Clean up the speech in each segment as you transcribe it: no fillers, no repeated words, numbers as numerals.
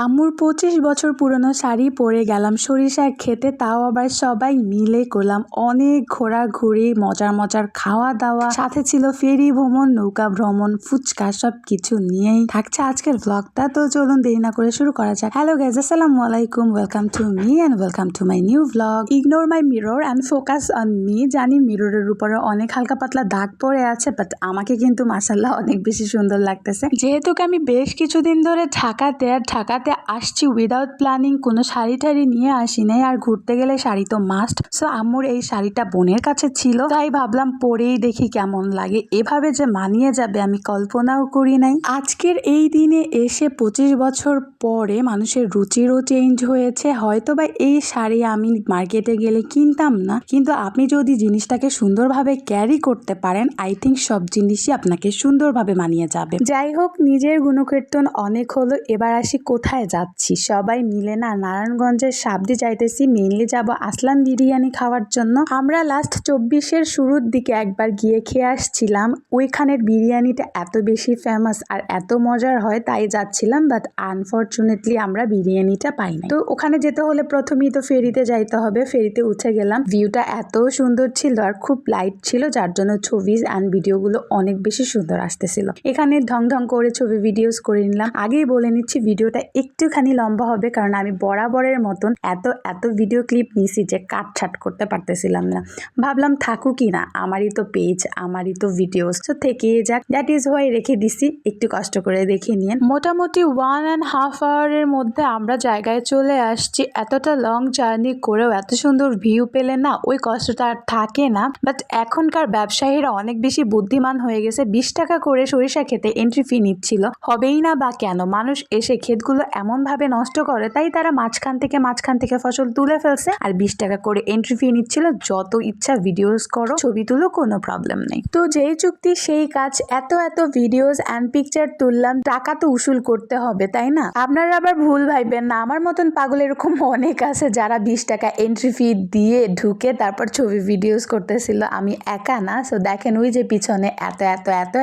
আম্মুর 25 বছর পুরনো শাড়ি পরে গেলাম সরিষা খেতে, তাও আবার সবাই মিলে করলাম অনেক ঘোরাঘুরি, মজার মজার খাওয়া দাওয়া, সাথে ছিল ফেরি ভ্রমণ, নৌকা ভ্রমণ, ফুচকা, সব কিছু নিয়েই থাকছে আজকের ব্লগটা। তো চলুন দেরি না করে শুরু করা যাক। হ্যালো গাইজ, আসসালামু আলাইকুম, welcome to me and welcome to my new blog. Ignore my mirror and focus on me. জানি মিররের উপরে অনেক হালকা পাতলা দাগ পড়ে আছে, বাট আমাকে কিন্তু মাশাআল্লাহ অনেক বেশি সুন্দর লাগতেছে। যেহেতু আমি বেশ কিছুদিন ধরে ঢাকাতে আসছি উইদাউট প্ল্যানিং, কোনো শাড়ি টাড়ি নিয়ে আসি নাই, আর ঘুরতে গেলে শাড়ি তো মাস্ট। সো আম্মুর এই শাড়িটা বোনের কাছে ছিল, তাই ভাবলাম পরেই দেখি কেমন লাগে। এভাবে যে মানিয়ে যাবে আমি কল্পনাও করি নাই। আজকের এই দিনে এসে 25 বছর পরে মানুষের রুচিরও চেঞ্জ হয়েছে। হয়তো বা এই শাড়ি আমি মার্কেটে গেলে কিনতাম না, কিন্তু আপনি যদি জিনিসটাকে সুন্দরভাবে ক্যারি করতে পারেন, আই থিঙ্ক সব জিনিসই আপনাকে সুন্দরভাবে মানিয়ে যাবে। যাই হোক, নিজের গুণকীর্তন অনেক হলো, এবার আসি কোথায় যাচ্ছি। সবাই মিলে না নারায়ণগঞ্জের সাবদি যাইতেছি, মেইনলি যাব আসলাম বিরিয়ানি খাওয়ার জন্য। আমরা লাস্ট 24-এর শুরুর দিকে একবার গিয়ে খেয়ে আসছিলাম, ওইখানের বিরিয়ানিটা এত বেশি ফেমাস আর এত মজার হয়, তাই যাচ্ছিলাম। বাট আনফরচুনেটলি আমরা বিরিয়ানিটা পাই না। তো ওখানে যেতে হলে প্রথমেই তো ফেরিতে যাইতে হবে। ফেরিতে উঠে গেলাম, ভিউটা এত সুন্দর ছিল আর খুব লাইট ছিল, যার জন্য ছবি অ্যান্ড ভিডিওগুলো অনেক বেশি সুন্দর আসতেছিল। এখানে ঢং ঢং করে ছবি ভিডিওস করে নিলাম। আগেই বলে নিচ্ছি ভিডিওটা একটুখানি লম্বা হবে, কারণ আমি বরাবরের মতন এত ভিডিও ক্লিপ নিছি যে কাটছাট করতে পারতেছিলাম না। ভাবলাম থাকুকই না, আমারই তো পেজ, আমারই তো ভিডিওস, তো থেকে যাক, দ্যাট ইজ হোয়াই রেখে দিছি। একটু কষ্ট করে দেখে নিন। মোটামুটি 1.5 আওয়ারের মধ্যে আমরা জায়গায় চলে আসছি। এতটা লং জার্নি করেও এত সুন্দর ভিউ পেলে না ওই কষ্টটা আর থাকে না। বাট এখনকার ব্যবসায়ীরা অনেক বেশি বুদ্ধিমান হয়ে গেছে। 20 টাকা করে সরিষা খেতে এন্ট্রি ফি নিচ্ছিল, হবেই না বা কেন? মানুষ এসে ক্ষেতগুলো এমন ভাবে নষ্ট করে, তাই তারা মাঝখান থেকে ফসল তুলে ফেলছে, আর 20 টাকা করে এন্ট্রি ফি নিচ্ছিল। যত ইচ্ছা ভিডিওস করো, ছবি তুলো, কোনো প্রবলেম নেই। তো যেই চুক্তি সেই কাজ। এত ভিডিওস অ্যান্ড পিকচার তুললাম, টাকা তো উসুল করতে হবে, তাই না? আপনারা আবার ভুল ভাইবেন না, আমার মতন পাগল এরকম অনেক আছে যারা 20 টাকা এন্ট্রি ফি দিয়ে ঢুকে তারপর ছবি ভিডিওস করতেছিল। আমি একা না। সো দেখেন ওই যে পিছনে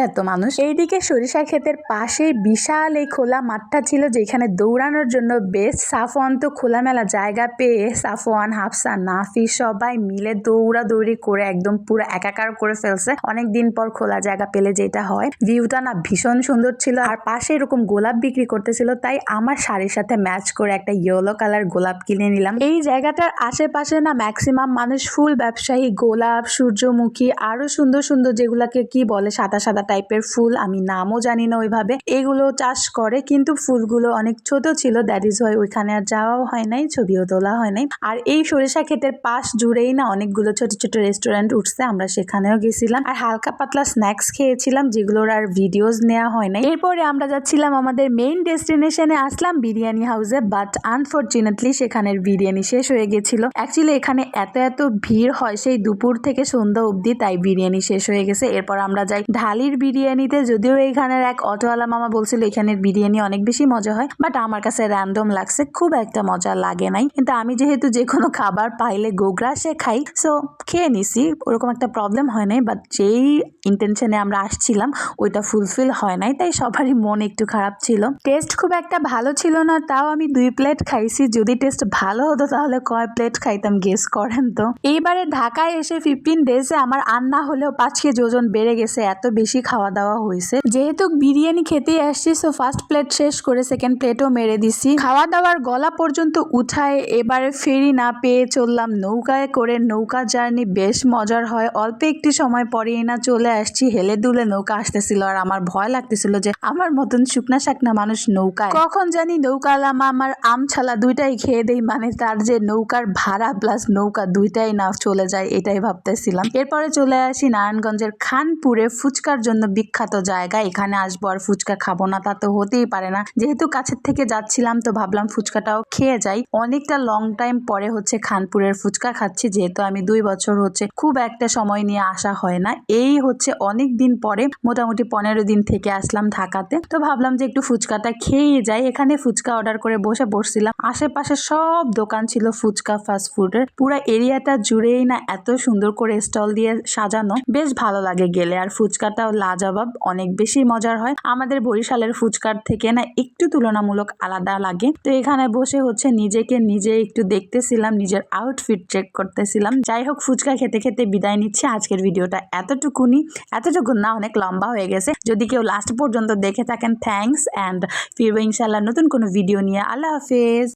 এত মানুষ। এইদিকে সরিষা ক্ষেতের পাশে বিশাল এই খোলা মাঠটা ছিল, যেখানে দৌড়ানোর জন্য বেস্ট। সাফওয়ান তো খোলামেলা জায়গা পেয়ে সাফওয়ান, হাফসা, নাফি সবাই মিলে দৌড়াদৌড়ি করে একদম পুরো একাকার করে ফেলছে। অনেকদিন পর খোলা জায়গা পেলে যেটা হয়। ভিউটা না ভীষণ সুন্দর ছিল, আর পাশে এরকম গোলাপ বিক্রি করতেছিল, তাই আমার শাড়ির সাথে ম্যাচ করে একটা ইয়েলো কালার গোলাপ কিনে নিলাম। এই জায়গাটার আশেপাশে না ম্যাক্সিমাম মানুষ ফুল ব্যবসায়ী, গোলাপ, সূর্যমুখী, আরো সুন্দর সুন্দর যেগুলাকে কি বলে সাদা টাইপের ফুল, আমি নামও জানি না ওইভাবে, এগুলো চাষ করে। কিন্তু ফুলগুলো অনেক ছোট ছিল, দ্যাট ইজ হয় ওইখানে আর যাওয়াও হয় নাই, ছবিও তোলা হয় নাই। আর এই সরিষা ক্ষেতের পাশ জুড়েই না অনেকগুলো ছোট ছোট রেস্টুরেন্ট উঠছে, আমরা সেখানেও গেছিলাম আর হালকা পাতলা স্ন্যাক্স খেয়েছিলাম, যেগুলোর আর ভিডিওস নেওয়া হয় নাই। এরপরে আমরা যাচ্ছিলাম আমাদের মেইন ডেস্টিনেশনে, আসলাম বিরিয়ানি হাউসে। বাট আনফরচুনেটলি সেখানের বিরিয়ানি শেষ হয়ে গেছিল। অ্যাকচুয়ালি এখানে এত ভিড় হয় সেই দুপুর থেকে সন্ধ্যা অবধি, তাই বিরিয়ানি শেষ হয়ে গেছে। এরপর আমরা যাই ঢালির বিরিয়ানিতে। যদিও এইখানের এক অটোওয়ালা মামা বলছিল এখানের বিরিয়ানি অনেক বেশি মজা হয়, বাট আমার কাছে র্যান্ডম লাগছে, খুব একটা মজা লাগে নাই। কিন্তু আমি যেহেতু যে কোনো খাবার পাইলে গোগ্রাসে খাই, সো খেয়ে নিছি, ওরকম একটা প্রবলেম হয় নাই। বাট যেই ইন্টেনশনে আমরা আসছিলাম ওইটা ফুলফিল হয় নাই, তাই সবারই মন একটু খারাপ ছিল। টেস্ট খুব একটা ভালো ছিল না, তাও আমি 2 প্লেট খাইছি। যদি টেস্ট ভালো হতো তাহলে কয় প্লেট খাইতাম গেস করেন তো। এইবারে ঢাকায় এসে 15 ডেজে আমার আন্না হলেও 5 কেজি ওজন বেড়ে গেছে, এত বেশি খাওয়া দাওয়া হয়েছে। যেহেতু বিরিয়ানি খেতেই আসছি, সো ফার্স্ট প্লেট শেষ করে সেকেন্ড প্লেটও মেরে দিছি। খাওয়া দাওয়ার গলা পর্যন্ত উঠায় এবারে ফেরি না পেয়ে চললাম নৌকায় করে। নৌকা জার্নি বেশ মজার হয়, অল্প একটু সময় পরেই না চলে আসছি। হেলে দুলে নৌকা আসতেছিল, আর আমার ভয় লাগতেছিল যে আমার মতন শুকনা শাকনা মানুষ নৌকায় কখন জানি নৌকালামা আমার আমছালা দুইটাই খেয়ে দেই, মানে তার যে নৌকার ভাড়া প্লাস নৌকা দুইটাই না চলে যায়, এটাই ভাবতেছিলাম। এরপরে চলে আসি নারায়ণগঞ্জের খানপুরে, ফুচকার জন্য বিখ্যাত জায়গা। এখানে আসবো আর ফুচকা খাবো না তা তো হতেই পারে না। যেহেতু কাছের থেকে যাচ্ছিলাম, তো ভাবলাম ফুচকাটাও খেয়ে যাই। অনেকটা লং টাইম পরে হচ্ছে খানপুরের ফুচকা খাচ্ছি, যেহেতু আমি 2 বছর হচ্ছে খুব একটা সময় নিয়ে আসা হয় না। এই হচ্ছে অনেক দিন পরে, মোটামুটি 15 দিন থেকে আসলাম ঢাকাতে, তো ভাবলাম যে একটু ফুচকাটা খেয়ে যাই। এখানে ফুচকা অর্ডার করে বসছিলাম। আশেপাশে সব দোকান ছিল ফুচকা ফাস্ট ফুডের, পুরো এরিয়াটা জুড়েই না এত সুন্দর করে স্টল দিয়ে সাজানো, বেশ ভালো লাগে গেলে। আর ফুচকাটাও লাজবাব, অনেক বেশি মজার হয়। আমাদের বরিশালের ফুচকার থেকে না একটু তুলনামূলক ঝলক আলাদা লাগে। তো এখানে বসে হচ্ছে নিজেকে নিজে একটু দেখতেছিলাম, নিজের আউটফিট চেক করতেছিলাম। যাই হোক, ফুচকা খেতে খেতে বিদায় নিচ্ছি। আজকের ভিডিওটা এতটুকু না, অনেক লম্বা হয়ে গেছে। যদি কেউ লাস্ট পর্যন্ত দেখে থাকেন, থ্যাঙ্কস, অ্যান্ড ফিরবো ইনশাল্লাহ নতুন কোনো ভিডিও নিয়ে। আল্লাহ হাফেজ।